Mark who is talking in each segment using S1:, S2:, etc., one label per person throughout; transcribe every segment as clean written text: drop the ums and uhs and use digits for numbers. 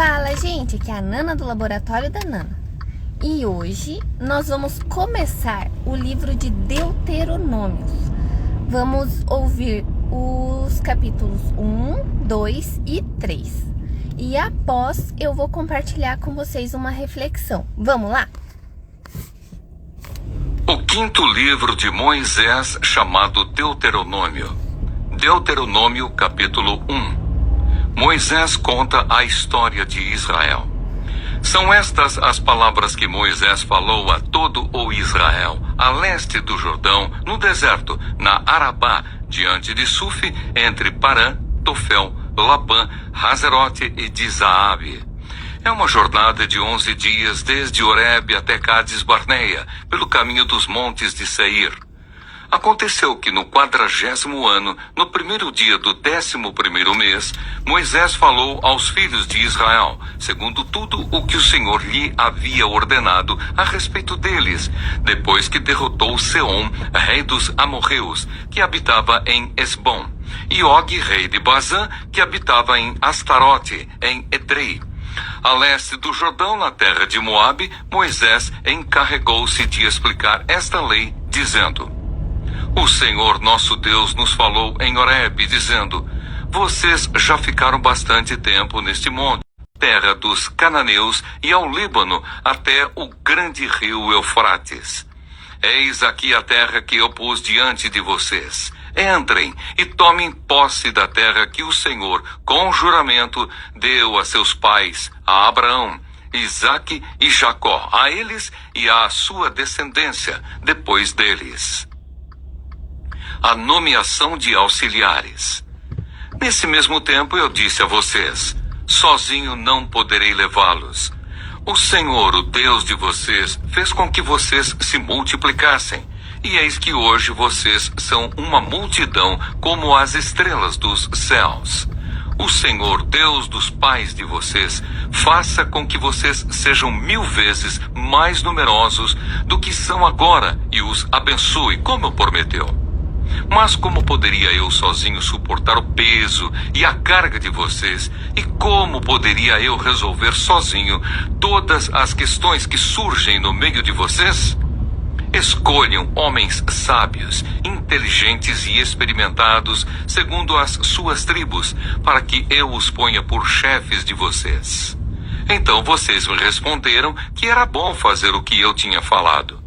S1: Fala, gente, aqui é a Nana do Laboratório da Nana. E hoje nós vamos começar o livro de Deuteronômios. Vamos ouvir os capítulos 1, 2 e 3. E após eu vou compartilhar com vocês uma reflexão. Vamos lá?
S2: O quinto livro de Moisés, chamado Deuteronômio. Deuteronômio, capítulo 1. Moisés conta a história de Israel. São estas as palavras que Moisés falou a todo o Israel, a leste do Jordão, no deserto, na Arabá, diante de Sufi, entre Parã, Tofel, Labã, Hazerote e Dizaabe. É uma jornada de 11 dias desde Horebe até Cádiz Barneia, pelo caminho dos montes de Seir. Aconteceu que no 40º ano, no primeiro dia do 11º mês, Moisés falou aos filhos de Israel, segundo tudo o que o Senhor lhe havia ordenado a respeito deles, depois que derrotou Seom, rei dos amorreus, que habitava em Esbom, e Og, rei de Bazã, que habitava em Astarote, em Edrei. A leste do Jordão, na terra de Moabe, Moisés encarregou-se de explicar esta lei, dizendo: O Senhor nosso Deus nos falou em Horebe, dizendo: Vocês já ficaram bastante tempo neste monte, terra dos cananeus, e ao Líbano, até o grande rio Eufrates. Eis aqui a terra que eu pus diante de vocês. Entrem e tomem posse da terra que o Senhor, com juramento, deu a seus pais, a Abraão, Isaque e Jacó, a eles e à sua descendência, depois deles. A nomeação de auxiliares. Nesse mesmo tempo eu disse a vocês: sozinho não poderei levá-los. O Senhor, o Deus de vocês, fez com que vocês se multiplicassem. E eis que hoje vocês são uma multidão como as estrelas dos céus. O Senhor, Deus dos pais de vocês, faça com que vocês sejam 1000 vezes mais numerosos do que são agora e os abençoe, como prometeu. Mas como poderia eu sozinho suportar o peso e a carga de vocês? E como poderia eu resolver sozinho todas as questões que surgem no meio de vocês? Escolham homens sábios, inteligentes e experimentados, segundo as suas tribos, para que eu os ponha por chefes de vocês. Então vocês me responderam que era bom fazer o que eu tinha falado.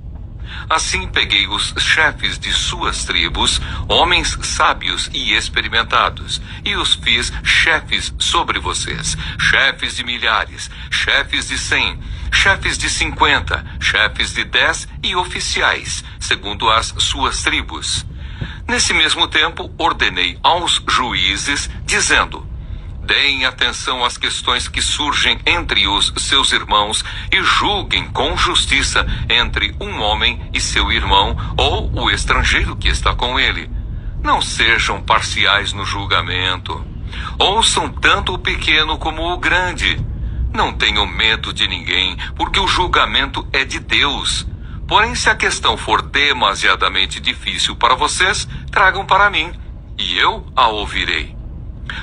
S2: Assim peguei os chefes de suas tribos, homens sábios e experimentados, e os fiz chefes sobre vocês, chefes de milhares, chefes de 100, chefes de 50, chefes de 10 e oficiais, segundo as suas tribos. Nesse mesmo tempo, ordenei aos juízes, dizendo: deem atenção às questões que surgem entre os seus irmãos e julguem com justiça entre um homem e seu irmão ou o estrangeiro que está com ele. Não sejam parciais no julgamento. Ouçam tanto o pequeno como o grande. Não tenham medo de ninguém, porque o julgamento é de Deus. Porém, se a questão for demasiadamente difícil para vocês, tragam para mim, e eu a ouvirei.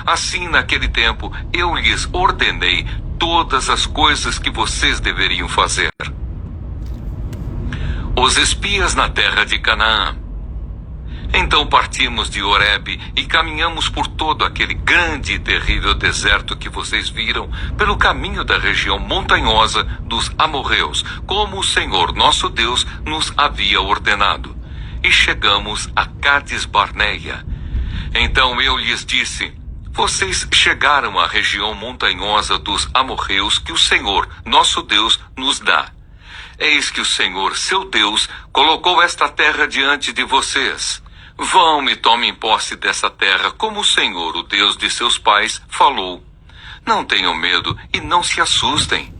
S2: Assim, naquele tempo, eu lhes ordenei todas as coisas que vocês deveriam fazer. Os espias na terra de Canaã. Então partimos de Horebe e caminhamos por todo aquele grande e terrível deserto que vocês viram, pelo caminho da região montanhosa dos amorreus, como o Senhor nosso Deus nos havia ordenado. E chegamos a Cádiz Barneia. Então eu lhes disse: vocês chegaram à região montanhosa dos amorreus que o Senhor, nosso Deus, nos dá. Eis que o Senhor, seu Deus, colocou esta terra diante de vocês. Vão e tomem posse dessa terra, como o Senhor, o Deus de seus pais, falou. Não tenham medo e não se assustem.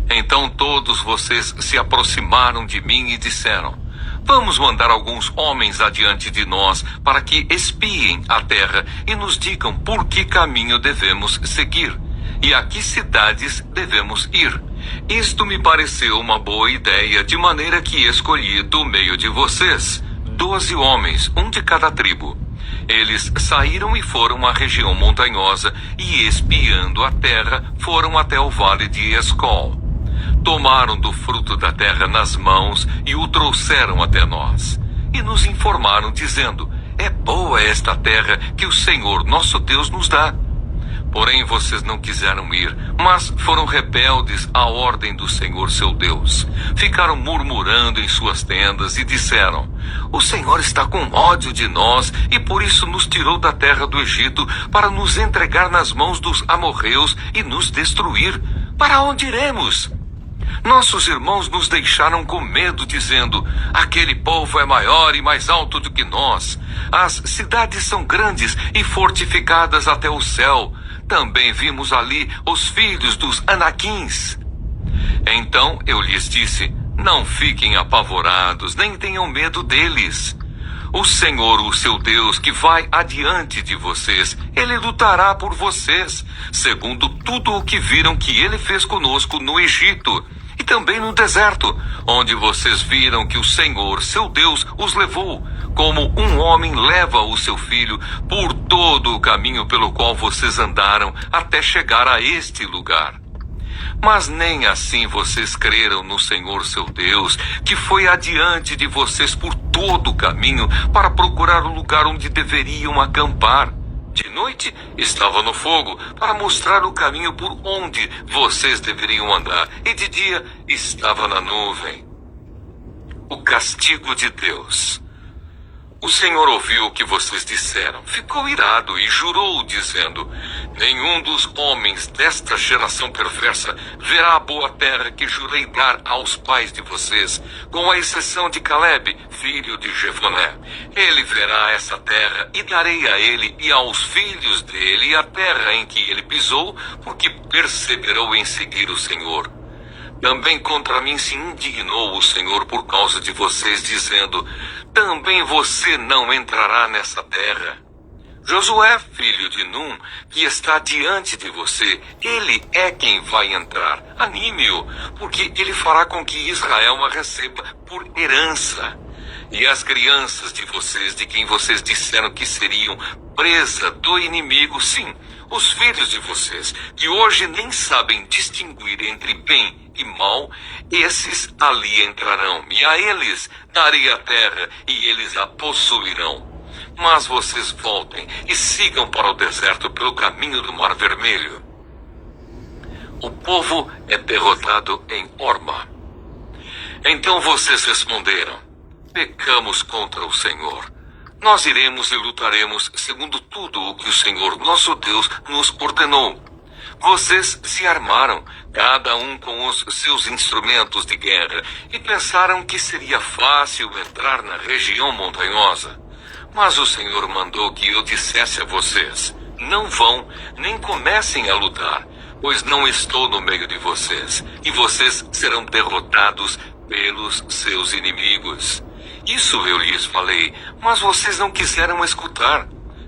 S2: Então todos vocês se aproximaram de mim e disseram: vamos mandar alguns homens adiante de nós para que espiem a terra e nos digam por que caminho devemos seguir e a que cidades devemos ir. Isto me pareceu uma boa ideia, de maneira que escolhi do meio de vocês 12 homens, um de cada tribo. Eles saíram e foram à região montanhosa e, espiando a terra, foram até o vale de Escol. Tomaram do fruto da terra nas mãos e o trouxeram até nós. E nos informaram, dizendo: é boa esta terra que o Senhor nosso Deus nos dá. Porém vocês não quiseram ir, mas foram rebeldes à ordem do Senhor seu Deus. Ficaram murmurando em suas tendas e disseram: o Senhor está com ódio de nós e por isso nos tirou da terra do Egito para nos entregar nas mãos dos amorreus e nos destruir. Para onde iremos? Nossos irmãos nos deixaram com medo, dizendo: aquele povo é maior e mais alto do que nós. As cidades são grandes e fortificadas até o céu. Também vimos ali os filhos dos Anaquins. Então eu lhes disse: não fiquem apavorados, nem tenham medo deles. O Senhor, o seu Deus, que vai adiante de vocês, Ele lutará por vocês, segundo tudo o que viram que Ele fez conosco no Egito, e também no deserto, onde vocês viram que o Senhor, seu Deus, os levou, como um homem leva o seu filho por todo o caminho pelo qual vocês andaram até chegar a este lugar. Mas nem assim vocês creram no Senhor seu Deus, que foi adiante de vocês por todo o caminho para procurar o lugar onde deveriam acampar. De noite estava no fogo para mostrar o caminho por onde vocês deveriam andar, e de dia estava na nuvem. O castigo de Deus. O Senhor ouviu o que vocês disseram, ficou irado e jurou, dizendo: nenhum dos homens desta geração perversa verá a boa terra que jurei dar aos pais de vocês, com a exceção de Caleb, filho de Jefoné. Ele verá essa terra e darei a ele e aos filhos dele a terra em que ele pisou, porque perseverou em seguir o Senhor. Também contra mim se indignou o Senhor por causa de vocês, dizendo: também você não entrará nessa terra. Josué, filho de Num, que está diante de você, ele é quem vai entrar. Anime-o, porque ele fará com que Israel a receba por herança. E as crianças de vocês, de quem vocês disseram que seriam presa do inimigo, sim, os filhos de vocês, que hoje nem sabem distinguir entre bem e mal, esses ali entrarão, e a eles darei a terra, e eles a possuirão. Mas vocês voltem e sigam para o deserto pelo caminho do Mar Vermelho. O povo é derrotado em Horma. Então vocês responderam: pecamos contra o Senhor. Nós iremos e lutaremos segundo tudo o que o Senhor nosso Deus nos ordenou. Vocês se armaram, cada um com os seus instrumentos de guerra, e pensaram que seria fácil entrar na região montanhosa. Mas o Senhor mandou que eu dissesse a vocês: não vão, nem comecem a lutar, pois não estou no meio de vocês, e vocês serão derrotados pelos seus inimigos. Isso eu lhes falei, mas vocês não quiseram escutar.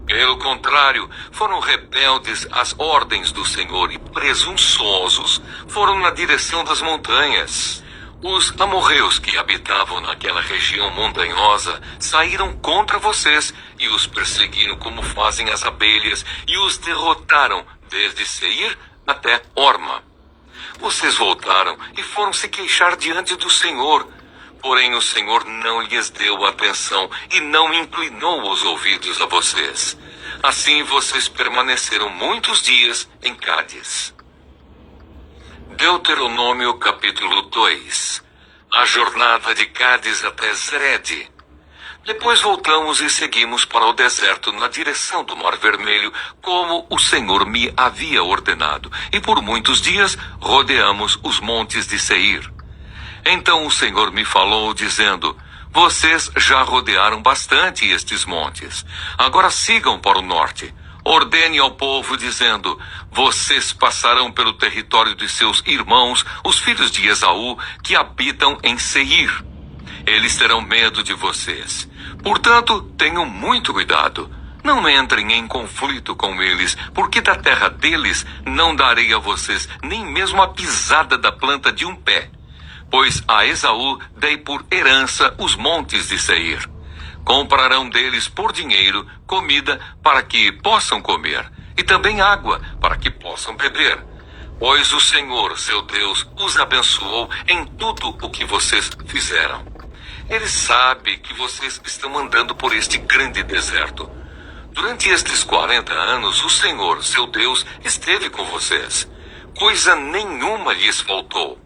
S2: Pelo contrário, foram rebeldes às ordens do Senhor e presunçosos foram na direção das montanhas. Os amorreus que habitavam naquela região montanhosa saíram contra vocês e os perseguiram como fazem as abelhas e os derrotaram desde Seir até Horma. Vocês voltaram e foram se queixar diante do Senhor. Porém o Senhor não lhes deu atenção e não inclinou os ouvidos a vocês. Assim vocês permaneceram muitos dias em Cádiz. Deuteronômio capítulo 2. A jornada de Cádiz até Zerede. Depois voltamos e seguimos para o deserto na direção do Mar Vermelho, como o Senhor me havia ordenado, e por muitos dias rodeamos os montes de Seir. Então o Senhor me falou, dizendo: vocês já rodearam bastante estes montes. Agora sigam para o norte. Ordene ao povo, dizendo: vocês passarão pelo território de seus irmãos, os filhos de Esaú, que habitam em Seir. Eles terão medo de vocês. Portanto, tenham muito cuidado. Não entrem em conflito com eles, porque da terra deles não darei a vocês nem mesmo a pisada da planta de um pé. Pois a Esaú dei por herança os montes de Seir. Comprarão deles por dinheiro comida para que possam comer, e também água para que possam beber. Pois o Senhor, seu Deus, os abençoou em tudo o que vocês fizeram. Ele sabe que vocês estão andando por este grande deserto. Durante estes 40 anos, o Senhor, seu Deus, esteve com vocês. Coisa nenhuma lhes faltou.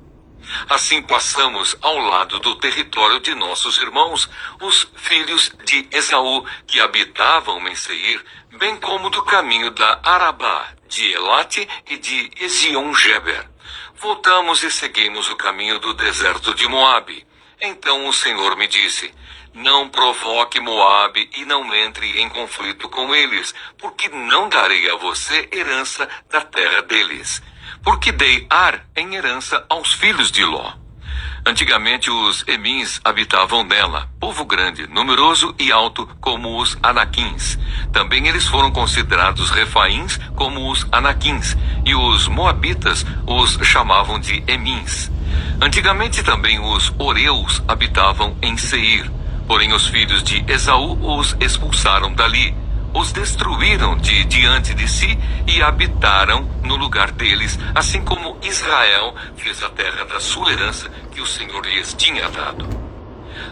S2: Assim passamos ao lado do território de nossos irmãos, os filhos de Esaú, que habitavam em Seir, bem como do caminho da Arabá, de Elate e de Ezion-Geber. Voltamos e seguimos o caminho do deserto de Moabe. Então o Senhor me disse: não provoque Moabe e não entre em conflito com eles, porque não darei a você herança da terra deles. Porque dei Ar em herança aos filhos de Ló. Antigamente os Emins habitavam nela, povo grande, numeroso e alto como os Anaquins. Também eles foram considerados Refaíns como os Anaquins, e os Moabitas os chamavam de Emins. Antigamente também os Oreus habitavam em Seir, porém os filhos de Esaú os expulsaram dali. Os destruíram de diante de si e habitaram no lugar deles, assim como Israel fez a terra da sua herança que o Senhor lhes tinha dado.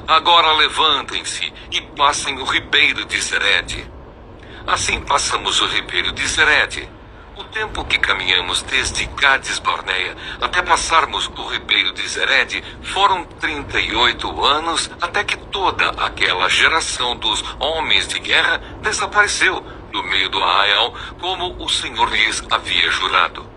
S2: Agora levantem-se e passem o ribeiro de Zered. Assim passamos o ribeiro de Zered. O tempo que caminhamos desde Cades-Barneia até passarmos o ribeiro de Zered foram 38 anos, até que toda aquela geração dos homens de guerra desapareceu do meio do arraial, como o Senhor lhes havia jurado.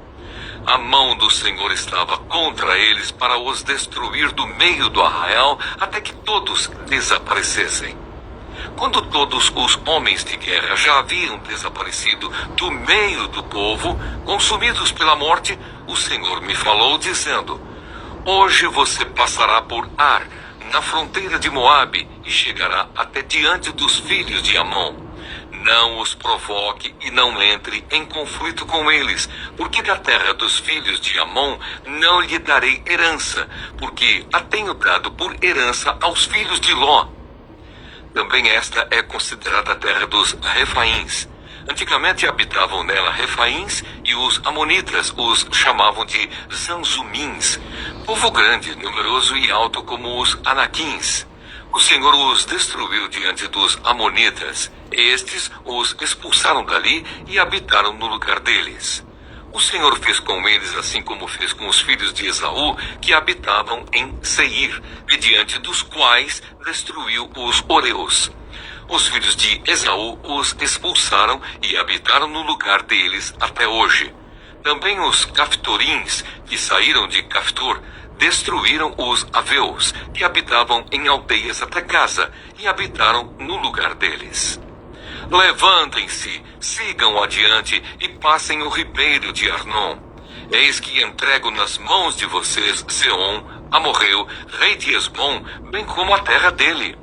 S2: A mão do Senhor estava contra eles para os destruir do meio do arraial, até que todos desaparecessem. Quando todos os homens de guerra já haviam desaparecido do meio do povo, consumidos pela morte, o Senhor me falou dizendo: hoje você passará por Ar, na fronteira de Moabe, e chegará até diante dos filhos de Amon. Não os provoque e não entre em conflito com eles, porque da terra dos filhos de Amon não lhe darei herança, porque a tenho dado por herança aos filhos de Ló. Também esta é considerada a terra dos Refaíns. Antigamente habitavam nela Refaíns, e os amonitas os chamavam de Zanzumins, povo grande, numeroso e alto como os Anaquins. O Senhor os destruiu diante dos amonitas. Estes os expulsaram dali e habitaram no lugar deles. O Senhor fez com eles assim como fez com os filhos de Esaú, que habitavam em Seir, mediante dos quais destruiu os Oreus. Os filhos de Esaú os expulsaram e habitaram no lugar deles até hoje. Também os Caftorins, que saíram de Caftor, destruíram os Aveus, que habitavam em aldeias até Gaza, e habitaram no lugar deles. Levantem-se, sigam adiante e passem o ribeiro de Arnon. Eis que entrego nas mãos de vocês Seom, Amorreu, rei de Hesbom, bem como a terra dele.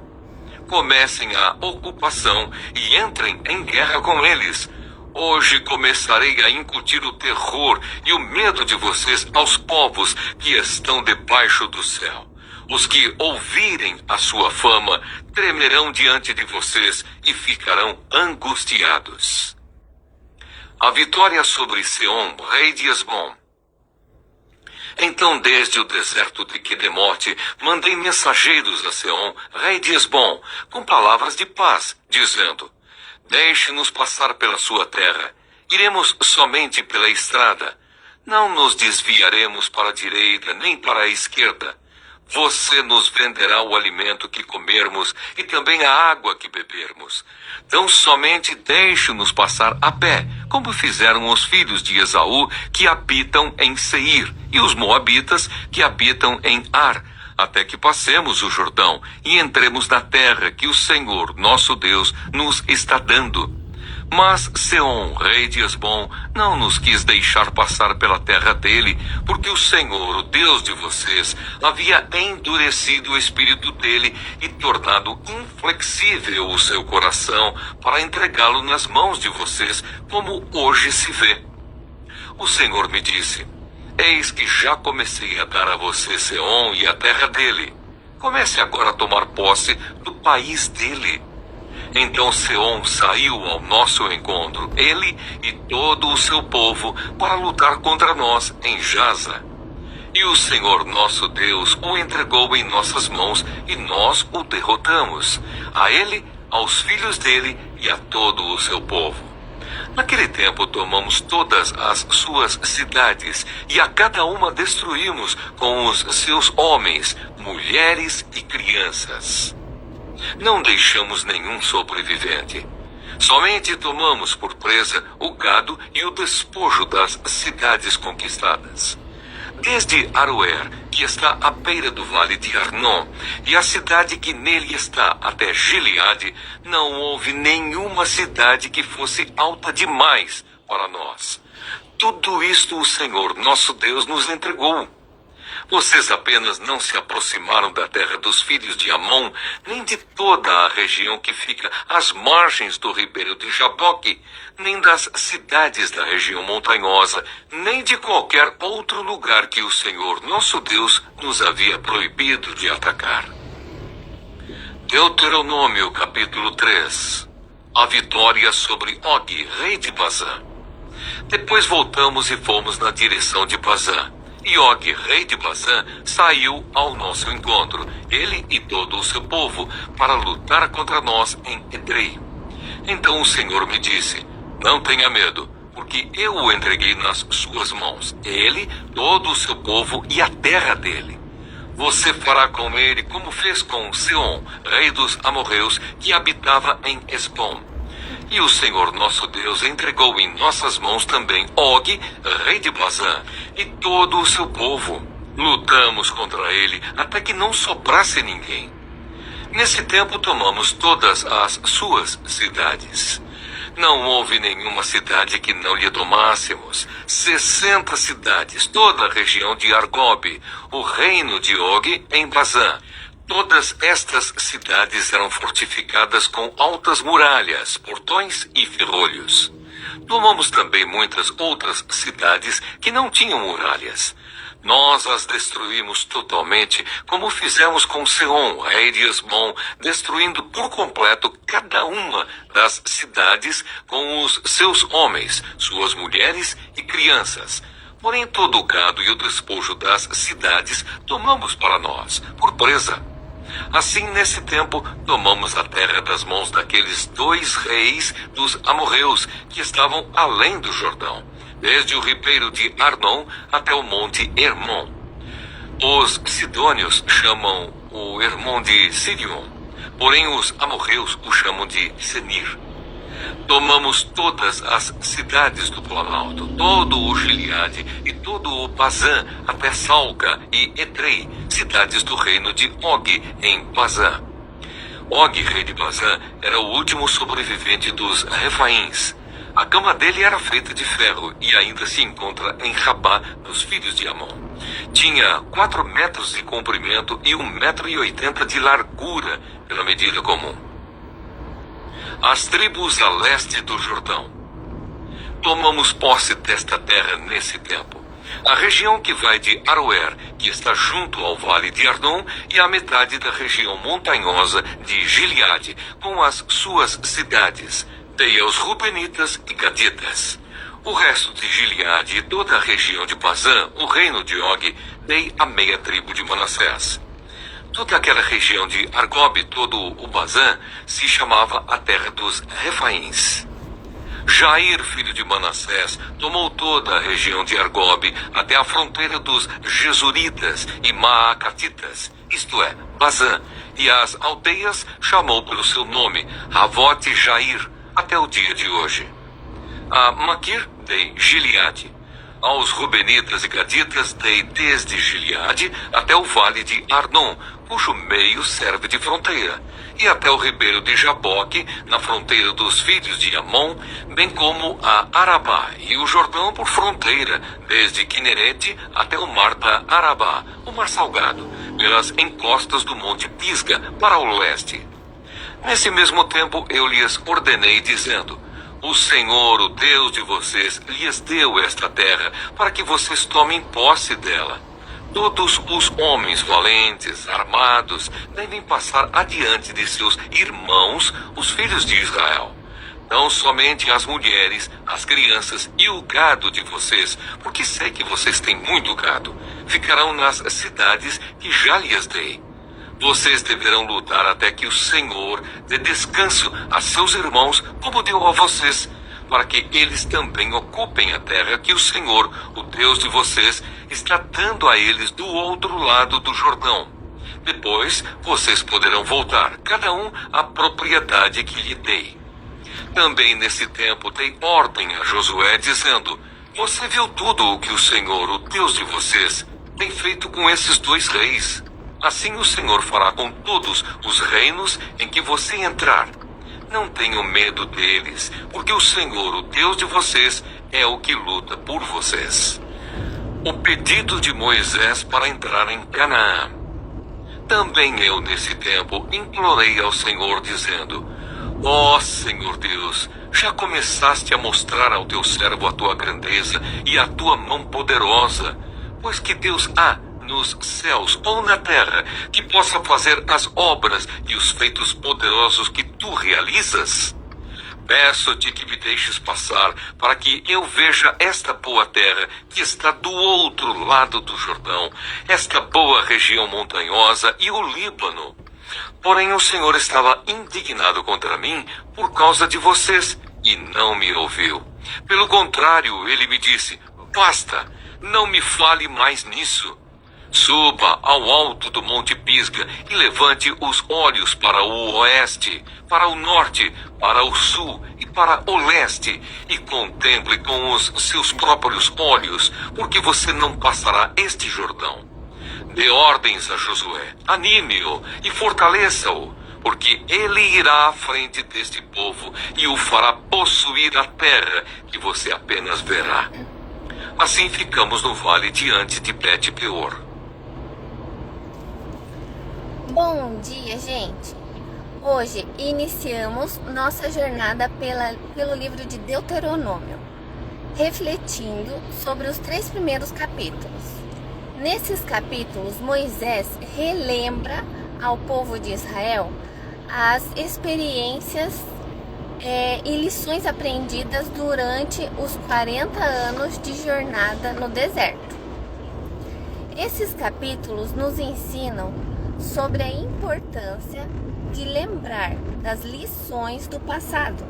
S2: Comecem a ocupação e entrem em guerra com eles. Hoje começarei a incutir o terror e o medo de vocês aos povos que estão debaixo do céu. Os que ouvirem a sua fama tremerão diante de vocês e ficarão angustiados. A vitória sobre Seom, rei de Hesbom. Então, desde o deserto de Quedemote, mandei mensageiros a Seom, rei de Hesbom, com palavras de paz, dizendo: deixe-nos passar pela sua terra. Iremos somente pela estrada. Não nos desviaremos para a direita nem para a esquerda. Você nos venderá o alimento que comermos e também a água que bebermos. Então somente deixe-nos passar a pé, como fizeram os filhos de Esaú, que habitam em Seir, e os moabitas, que habitam em Ar, até que passemos o Jordão e entremos na terra que o Senhor, nosso Deus, nos está dando. Mas Seom, rei de Hesbom, não nos quis deixar passar pela terra dele, porque o Senhor, o Deus de vocês, havia endurecido o espírito dele e tornado inflexível o seu coração para entregá-lo nas mãos de vocês, como hoje se vê. O Senhor me disse: eis que já comecei a dar a você Seom e a terra dele. Comece agora a tomar posse do país dele. Então Seom saiu ao nosso encontro, ele e todo o seu povo, para lutar contra nós em Jaza. E o Senhor nosso Deus o entregou em nossas mãos, e nós o derrotamos, a ele, aos filhos dele e a todo o seu povo. Naquele tempo tomamos todas as suas cidades, e a cada uma destruímos com os seus homens, mulheres e crianças. Não deixamos nenhum sobrevivente. Somente tomamos por presa o gado e o despojo das cidades conquistadas. Desde Aroer, que está à beira do vale de Arnon, e a cidade que nele está, até Gileade, não houve nenhuma cidade que fosse alta demais para nós. Tudo isto o Senhor nosso Deus nos entregou. Vocês apenas não se aproximaram da terra dos filhos de Amon, nem de toda a região que fica às margens do ribeiro de Jaboque, nem das cidades da região montanhosa, nem de qualquer outro lugar que o Senhor nosso Deus nos havia proibido de atacar. Deuteronômio capítulo 3. A vitória sobre Og, rei de Bazã. Depois voltamos e fomos na direção de Bazã. E Og, rei de Bazã, saiu ao nosso encontro, ele e todo o seu povo, para lutar contra nós em Edrei. Então o Senhor me disse: não tenha medo, porque eu o entreguei nas suas mãos, ele, todo o seu povo e a terra dele. Você fará com ele como fez com Seom, rei dos amorreus, que habitava em Esbom. E o Senhor nosso Deus entregou em nossas mãos também Og, rei de Bazã, e todo o seu povo. Lutamos contra ele até que não sobrasse ninguém. Nesse tempo tomamos todas as suas cidades. Não houve nenhuma cidade que não lhe tomássemos. 60 cidades, toda a região de Argob, o reino de Og em Bazã. Todas estas cidades eram fortificadas com altas muralhas, portões e ferrolhos. Tomamos também muitas outras cidades que não tinham muralhas. Nós as destruímos totalmente, como fizemos com Seom, rei de Esbom, destruindo por completo cada uma das cidades com os seus homens, suas mulheres e crianças. Porém, todo o gado e o despojo das cidades tomamos para nós, por presa. Assim, nesse tempo, tomamos a terra das mãos daqueles 2 reis dos amorreus que estavam além do Jordão, desde o ribeiro de Arnon até o monte Hermon. Os sidônios chamam o Hermon de Sirion, porém os amorreus o chamam de Senir. Tomamos todas as cidades do Planalto, todo o Gileade e todo o Bazã, até Salca e Edrei, cidades do reino de Og em Bazã. Og, rei de Bazã, era o último sobrevivente dos Refaíns. A cama dele era feita de ferro e ainda se encontra em Rabá, dos filhos de Amon. Tinha 4 metros de comprimento e 1,80 m de largura, pela medida comum. As tribos a leste do Jordão. Tomamos posse desta terra nesse tempo. A região que vai de Aroer, que está junto ao vale de Arnon, e a metade da região montanhosa de Gileade, com as suas cidades. Dei aos Rubenitas e Gaditas. O resto de Gileade e toda a região de Bazã, o reino de Og, dei a meia tribo de Manassés. Toda aquela região de Argob, todo o Bazã, se chamava a terra dos Refaíns. Jair, filho de Manassés, tomou toda a região de Argob até a fronteira dos Gesuritas e Maacatitas, isto é, Bazã, e as aldeias chamou pelo seu nome, Ravote Jair, até o dia de hoje. A Maquir dei Gileade. Aos Rubenitas e Gaditas dei desde Gileade até o vale de Arnon, cujo meio serve de fronteira, e até o ribeiro de Jaboque, na fronteira dos filhos de Amon, bem como a Arabá e o Jordão por fronteira, desde Quinerete até o mar da Arabá, o mar salgado, pelas encostas do monte Pisga, para o leste. Nesse mesmo tempo eu lhes ordenei, dizendo: o Senhor, o Deus de vocês, lhes deu esta terra, para que vocês tomem posse dela. Todos os homens valentes, armados, devem passar adiante de seus irmãos, os filhos de Israel. Não somente as mulheres, as crianças e o gado de vocês, porque sei que vocês têm muito gado, ficarão nas cidades que já lhes dei. Vocês deverão lutar até que o Senhor dê descanso a seus irmãos, como deu a vocês, para que eles também ocupem a terra que o Senhor, o Deus de vocês, está dando a eles do outro lado do Jordão. Depois, vocês poderão voltar, cada um à propriedade que lhe dei. Também nesse tempo dei ordem a Josué, dizendo: você viu tudo o que o Senhor, o Deus de vocês, tem feito com esses 2 reis. Assim o Senhor fará com todos os reinos em que você entrar. Não tenham medo deles, porque o Senhor, o Deus de vocês, é o que luta por vocês. O pedido de Moisés para entrar em Canaã. Também eu, nesse tempo, implorei ao Senhor, dizendo: ó Senhor Deus, já começaste a mostrar ao teu servo a tua grandeza e a tua mão poderosa, pois que Deus há nos céus ou na terra que possa fazer as obras e os feitos poderosos que tu realizas? Peço-te que me deixes passar, para que eu veja esta boa terra que está do outro lado do Jordão, esta boa região montanhosa e o Líbano. Porém o Senhor estava indignado contra mim por causa de vocês, e não me ouviu. Pelo contrário, ele me disse: basta, não me fale mais nisso. Suba ao alto do Monte Pisga e levante os olhos para o oeste, para o norte, para o sul e para o leste, e contemple com os seus próprios olhos, porque você não passará este Jordão. Dê ordens a Josué, anime-o e fortaleça-o, porque ele irá à frente deste povo e o fará possuir a terra que você apenas verá. Assim ficamos no vale diante de Bet-peor.
S1: Bom dia, gente! Hoje iniciamos nossa jornada pelo livro de Deuteronômio, refletindo sobre os 3 primeiros capítulos. Nesses capítulos, Moisés relembra ao povo de Israel as experiências e lições aprendidas durante os 40 anos de jornada no deserto. Esses capítulos nos ensinam sobre a importância de lembrar das lições do passado,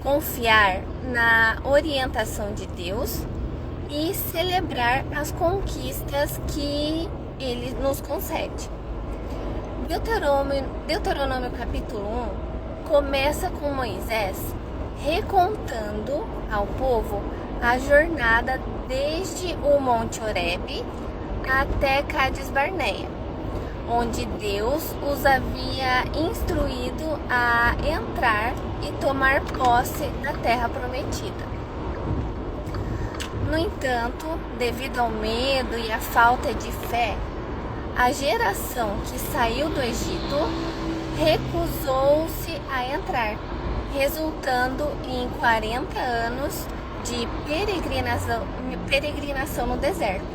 S1: confiar na orientação de Deus e celebrar as conquistas que Ele nos concede. Deuteronômio capítulo 1 começa com Moisés recontando ao povo a jornada desde o Monte Horebe até Cádiz Barneia, onde Deus os havia instruído a entrar e tomar posse da terra prometida. No entanto, devido ao medo e à falta de fé, a geração que saiu do Egito recusou-se a entrar, resultando em 40 anos de peregrinação no deserto.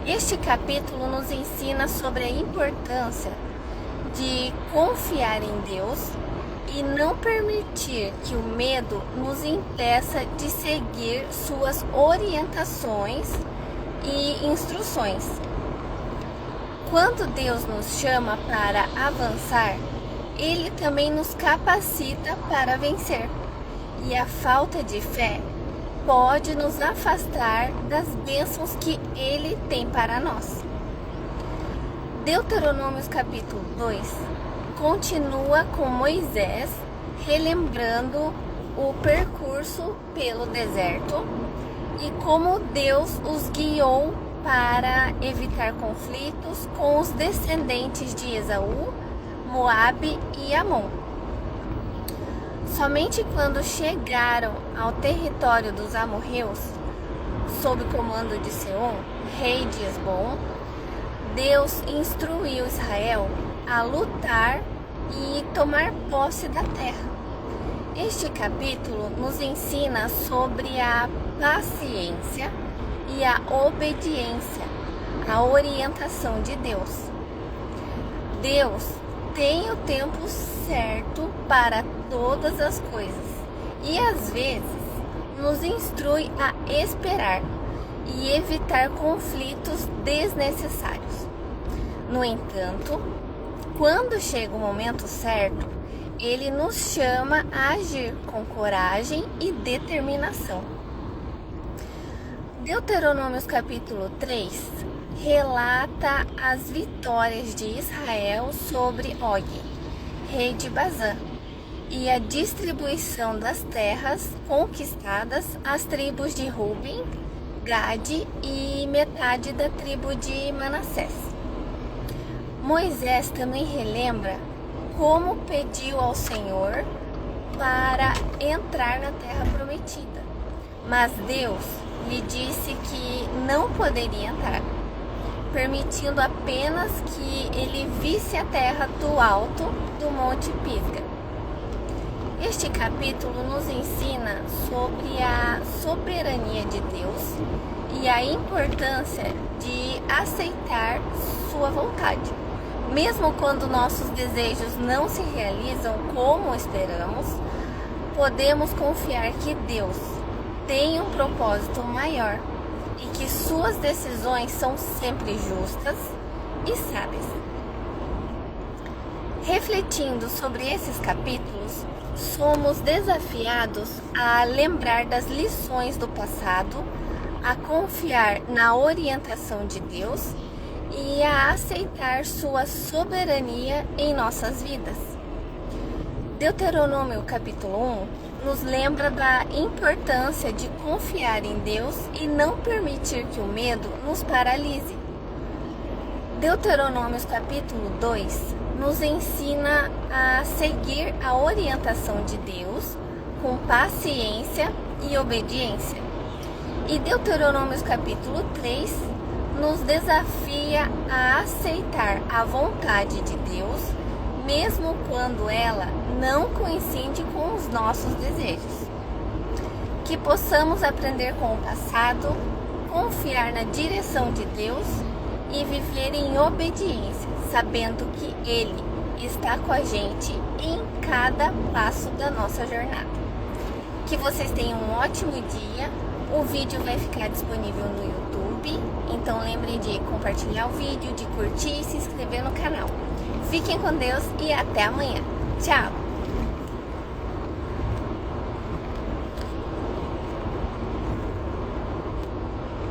S1: Este capítulo nos ensina sobre a importância de confiar em Deus e não permitir que o medo nos impeça de seguir suas orientações e instruções. Quando Deus nos chama para avançar, Ele também nos capacita para vencer. E a falta de fé pode nos afastar das bênçãos que Ele tem para nós. Deuteronômio capítulo 2 continua com Moisés relembrando o percurso pelo deserto e como Deus os guiou para evitar conflitos com os descendentes de Esaú, Moabe e Amon. Somente quando chegaram ao território dos amorreus, sob o comando de Seom, rei de Hesbom, Deus instruiu Israel a lutar e tomar posse da terra. Este capítulo nos ensina sobre a paciência e a obediência a orientação de Deus. Deus tem o tempo certo para todas as coisas e às vezes nos instrui a esperar e evitar conflitos desnecessários. No entanto, quando chega o momento certo, Ele nos chama a agir com coragem e determinação. Deuteronômio capítulo 3 relata as vitórias de Israel sobre Og, rei de Bazã, e a distribuição das terras conquistadas às tribos de Ruben, Gade e metade da tribo de Manassés. Moisés também relembra como pediu ao Senhor para entrar na terra prometida, mas Deus lhe disse que não poderia entrar, permitindo apenas que ele visse a terra do alto do Monte Pisga. Este capítulo nos ensina sobre a soberania de Deus e a importância de aceitar sua vontade. Mesmo quando nossos desejos não se realizam como esperamos, podemos confiar que Deus tem um propósito maior e que suas decisões são sempre justas e sábias. Refletindo sobre esses capítulos, somos desafiados a lembrar das lições do passado, a confiar na orientação de Deus e a aceitar sua soberania em nossas vidas. Deuteronômio capítulo 1 nos lembra da importância de confiar em Deus e não permitir que o medo nos paralise. Deuteronômio capítulo 2 nos ensina a seguir a orientação de Deus com paciência e obediência. E Deuteronômio capítulo 3 nos desafia a aceitar a vontade de Deus, mesmo quando ela não coincide com os nossos desejos. Que possamos aprender com o passado, confiar na direção de Deus e viver em obediência, sabendo que Ele está com a gente em cada passo da nossa jornada. Que vocês tenham um ótimo dia. O vídeo vai ficar disponível no YouTube, então lembrem de compartilhar o vídeo, de curtir e se inscrever no canal. Fiquem com Deus e até amanhã. Tchau!